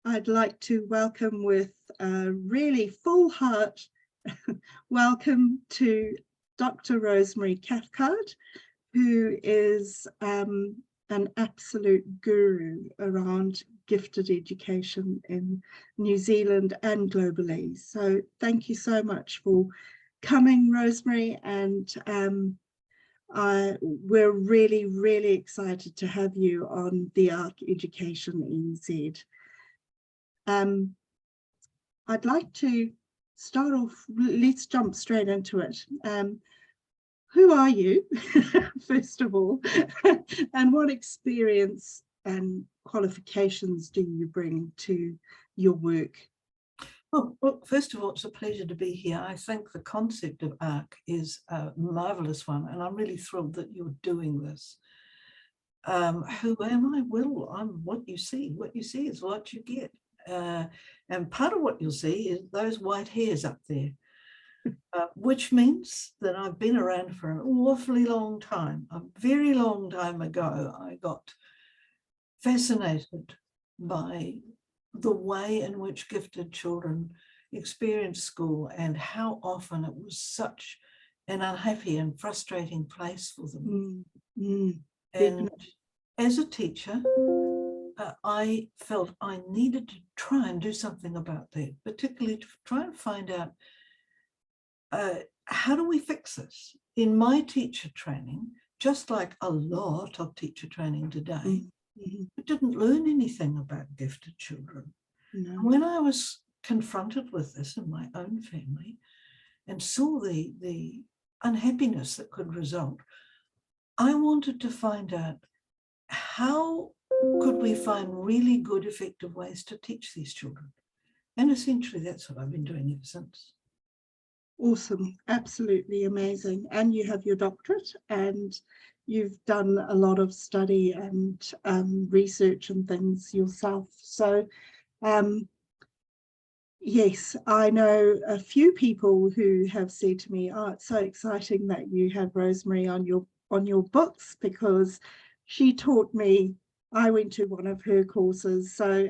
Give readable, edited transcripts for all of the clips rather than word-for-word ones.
I'd like to welcome with a really full heart, welcome to Dr. Rosemary Cathcart, who is an absolute guru around gifted education in New Zealand and globally. So thank you so much for coming, Rosemary, and we're really, really excited to have you on the ARC Education NZ. I'd like to start off, let's jump straight into it. Who are you, first of all, and what experience and qualifications do you bring to your work? Well, first of all, it's a pleasure to be here. I think the concept of ARC is a marvellous one, and I'm really thrilled that you're doing this. Who am I? Well, I'm what you see. What you see is what you get. And part of what you'll see is those white hairs up there, which means that I've been around for an awfully long time. A very long time ago, I got fascinated by the way in which gifted children experience school and how often it was such an unhappy and frustrating place for them. And as a teacher, I felt I needed to try and do something about that, particularly to try and find out how do we fix this? In my teacher training, just like a lot of teacher training today, we didn't learn anything about gifted children. No. When I was confronted with this in my own family and saw the unhappiness that could result, I wanted to find out how could we find really good, effective ways to teach these children. And essentially that's what I've been doing ever since. Awesome, absolutely amazing. And you have your doctorate and you've done a lot of study and research and things yourself. So yes, I know a few people who have said to me, oh, it's so exciting that you have Rosemary on your books, because she taught me, I went to one of her courses. So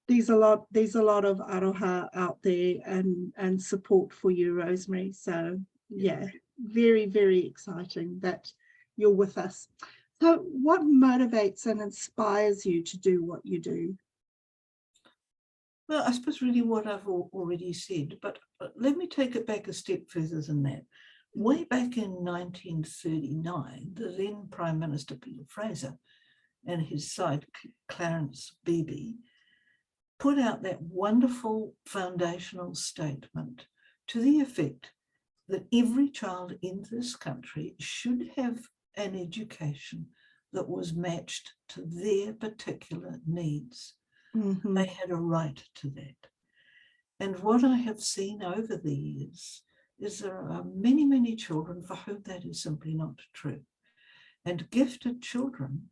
there's a lot of aroha out there and support for you, Rosemary. So yeah, very, very exciting that you're with us. So what motivates and inspires you to do what you do? Well, I suppose really what I've already said, but let me take it back a step further than that. Way back in 1939, the then Prime Minister Peter Fraser and his side Clarence Beebe put out that wonderful foundational statement to the effect that every child in this country should have an education that was matched to their particular needs. They had a right to that. And what I have seen over the years is there are many, many children for whom that is simply not true. And gifted children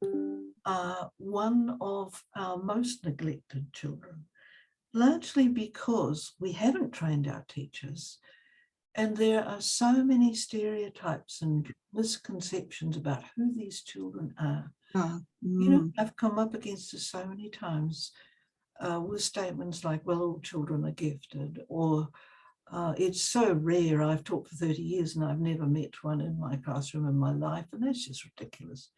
are one of our most neglected children, largely because we haven't trained our teachers. And there are so many stereotypes and misconceptions about who these children are. You know, I've come up against this so many times with statements like, well, all children are gifted, or it's so rare. I've taught for 30 years and I've never met one in my classroom in my life, and that's just ridiculous.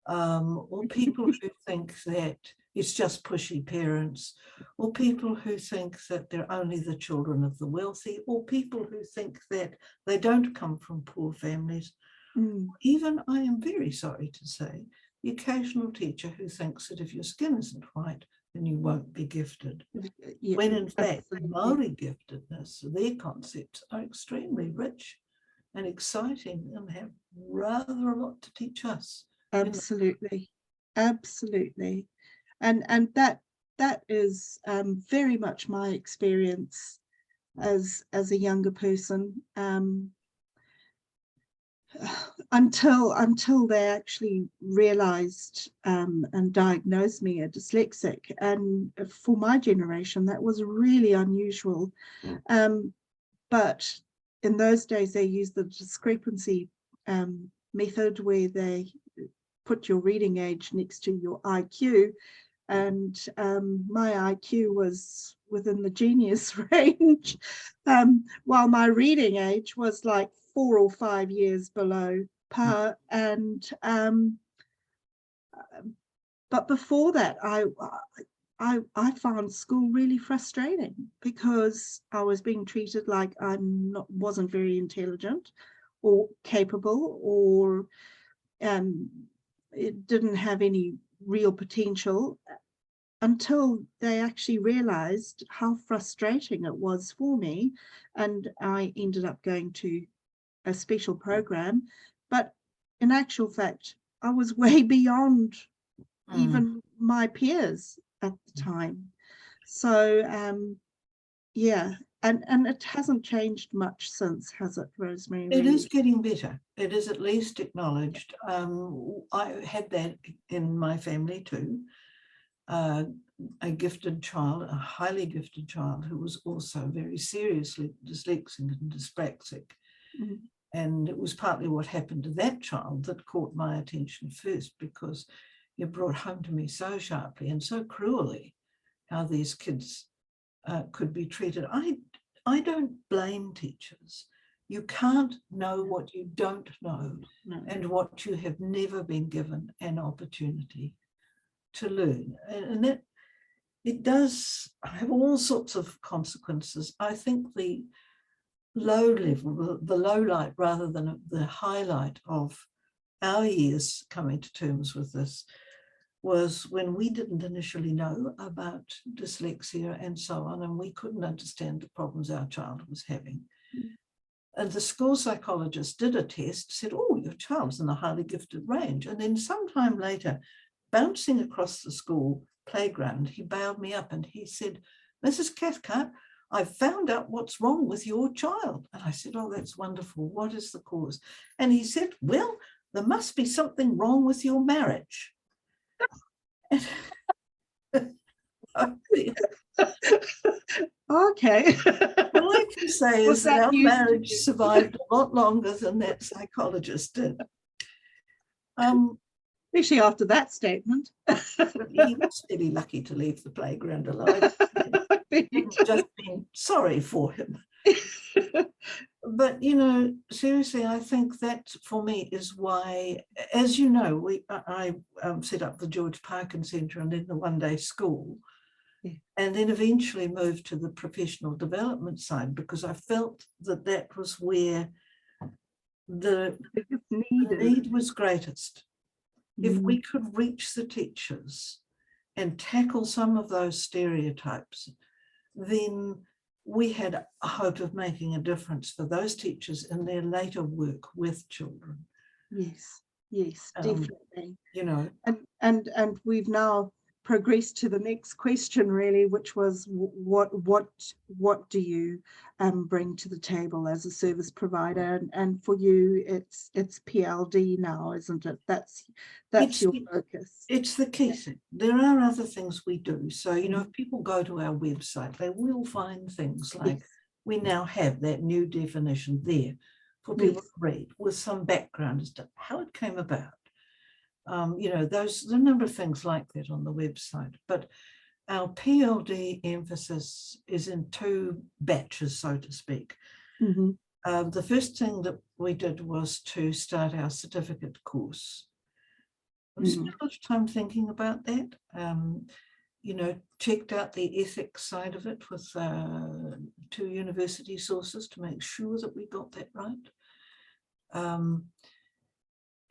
Or people who think that it's just pushy parents, or people who think that they're only the children of the wealthy, or people who think that they don't come from poor families. Even, I am very sorry to say, the occasional teacher who thinks that if your skin isn't white, then you won't be gifted. Yeah, when in fact, Māori giftedness, their concepts are extremely rich and exciting and have rather a lot to teach us. Absolutely, absolutely. And that is very much my experience as a younger person. Until they actually realized and diagnosed me a dyslexic. And for my generation, that was really unusual. But in those days, they used the discrepancy method, where they put your reading age next to your IQ. and my IQ was within the genius range, while my reading age was like 4 or 5 years below par. And but before that, I found school really frustrating because I was being treated like wasn't very intelligent or capable, or it didn't have any real potential, until they actually realized how frustrating it was for me. And I ended up going to a special program. But in actual fact, I was way beyond even my peers at the time. So yeah, and it hasn't changed much since, has it, Rosemary? It Really? is getting better. It is at least acknowledged. I had that in my family too. A gifted child, a highly gifted child, who was also very seriously dyslexic and dyspraxic. Mm. And it was partly what happened to that child that caught my attention first, because it brought home to me so sharply and so cruelly how these kids could be treated. I don't blame teachers. You can't know what you don't know, and what you have never been given an opportunity to learn. And that it does have all sorts of consequences. I think the low level, the low light rather than the highlight of our years coming to terms with this was when we didn't initially know about dyslexia and so on, and we couldn't understand the problems our child was having. And the school psychologist did a test, said, oh, your child's in the highly gifted range. And then sometime later, bouncing across the school playground, he bailed me up and he said, Mrs. Cathcart, I've found out what's wrong with your child. And I said, oh, that's wonderful. What is the cause? And he said, well, there must be something wrong with your marriage. Okay. All I can say is that our marriage survived a lot longer than that psychologist did. Especially after that statement. He was really lucky to leave the playground alive. I've just been sorry for him. But, you know, seriously, I think that for me is why, as you know, I set up the George Parkin Centre and then the one-day school, and then eventually moved to the professional development side, because I felt that that was where the need was greatest. If we could reach the teachers and tackle some of those stereotypes, then we had a hope of making a difference for those teachers in their later work with children. Yes, yes, definitely. You know, and we've now progressed to the next question, really, which was what do you bring to the table as a service provider? And for you, it's PLD now, isn't it? That's your focus. It's the key thing. There are other things we do. So, you know, if people go to our website, they will find things like we now have that new definition there for people to read with some background as to how it came about. You know, there's a number of things like that on the website, but our PLD emphasis is in two batches, so to speak. The first thing that we did was to start our certificate course. I spent a lot of time thinking about that, you know, checked out the ethics side of it with 2 university sources to make sure that we got that right.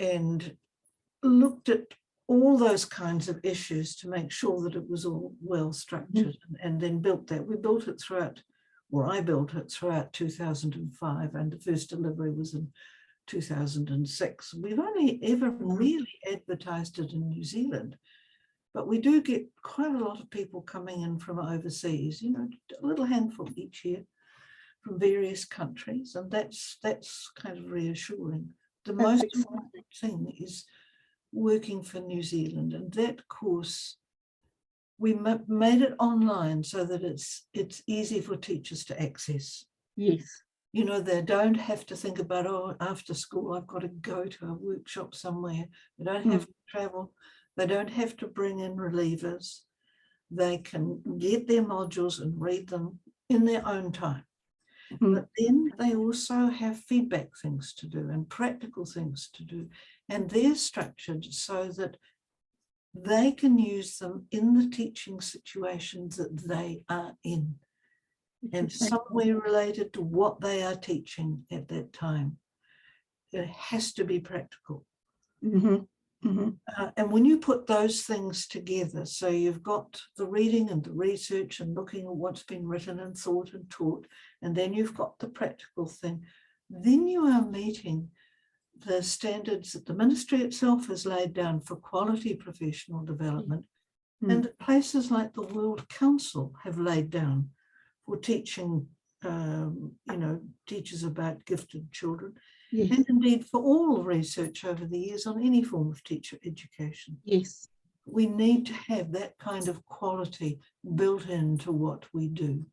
And looked at all those kinds of issues to make sure that it was all well structured, and then built that. We built it throughout, or I built it throughout 2005, and the first delivery was in 2006. We've only ever really advertised it in New Zealand, but we do get quite a lot of people coming in from overseas, you know, a little handful each year from various countries, and that's kind of reassuring. The most important thing is working for New Zealand, and that course we made it online so that it's easy for teachers to access. Yes. You know, they don't have to think about, oh, after school I've got to go to a workshop somewhere. They don't have to travel. They don't have to bring in relievers. They can get their modules and read them in their own time. But then they also have feedback things to do and practical things to do. And they're structured so that they can use them in the teaching situations that they are in, and somewhere related to what they are teaching at that time. It has to be practical. And when you put those things together, so you've got the reading and the research and looking at what's been written and thought and taught, and then you've got the practical thing, then you are meeting the standards that the ministry itself has laid down for quality professional development, and that places like the World Council have laid down for teaching, teachers about gifted children. Yes. And indeed for all research over the years on any form of teacher education. Yes. We need to have that kind of quality built into what we do.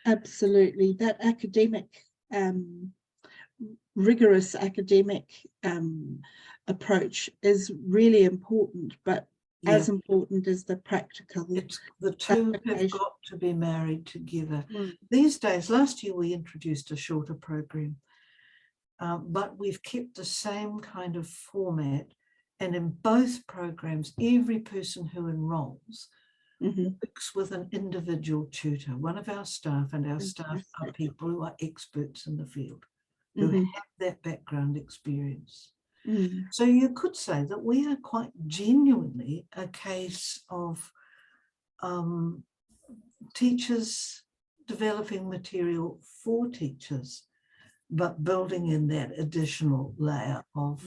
Absolutely. That academic, rigorous academic approach is really important, but as important as the practical. The two have got to be married together. These days, last year we introduced a shorter program. But we've kept the same kind of format, and in both programs, every person who enrolls works with an individual tutor, one of our staff, and our staff are people who are experts in the field, who have that background experience. So you could say that we are quite genuinely a case of teachers developing material for teachers, but building in that additional layer of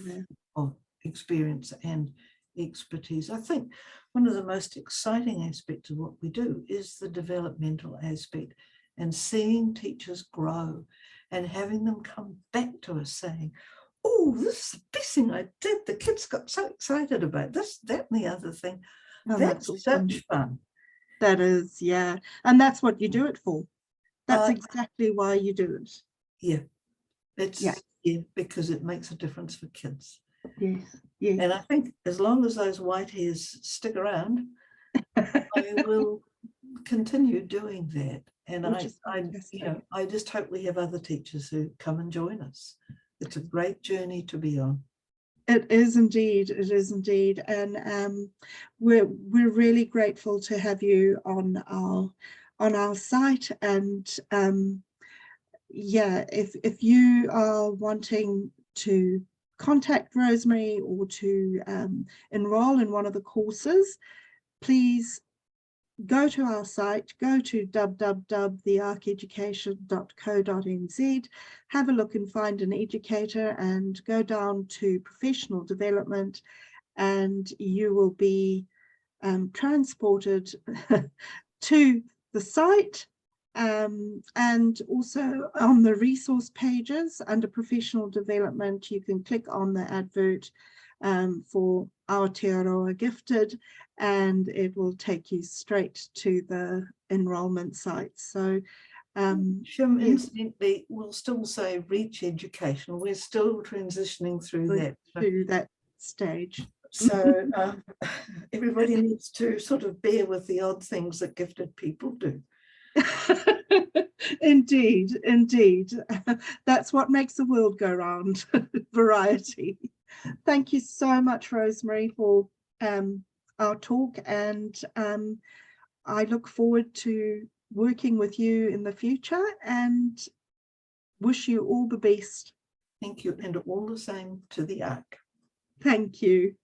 experience and expertise. I think one of the most exciting aspects of what we do is the developmental aspect, and seeing teachers grow and having them come back to us saying, oh, this is the best thing I did. The kids got so excited about this, that, and the other thing. That's awesome. Such fun. That is, yeah. And that's what you do it for. That's exactly why you do it. Yeah. Because it makes a difference for kids. Yes, yes. And I think as long as those white hairs stick around, I will continue doing that. And I just hope we have other teachers who come and join us. It's a great journey to be on. It is indeed. It is indeed. And we're really grateful to have you on our site. And if you are wanting to contact Rosemary or to enroll in one of the courses, please go to our site, go to www.thearcheducation.co.nz, have a look and find an educator, and go down to professional development, and you will be transported to the site. And also on the resource pages under professional development, you can click on the advert for Aotearoa Gifted, and it will take you straight to the enrolment site. So incidentally, we'll still say Reach Education. We're still transitioning through that stage. So everybody needs to sort of bear with the odd things that gifted people do. Indeed. That's what makes the world go round. Variety. Thank you so much, Rosemary, for our talk, and I look forward to working with you in the future and wish you all the best. Thank you, and all the same to the ARC. Thank you.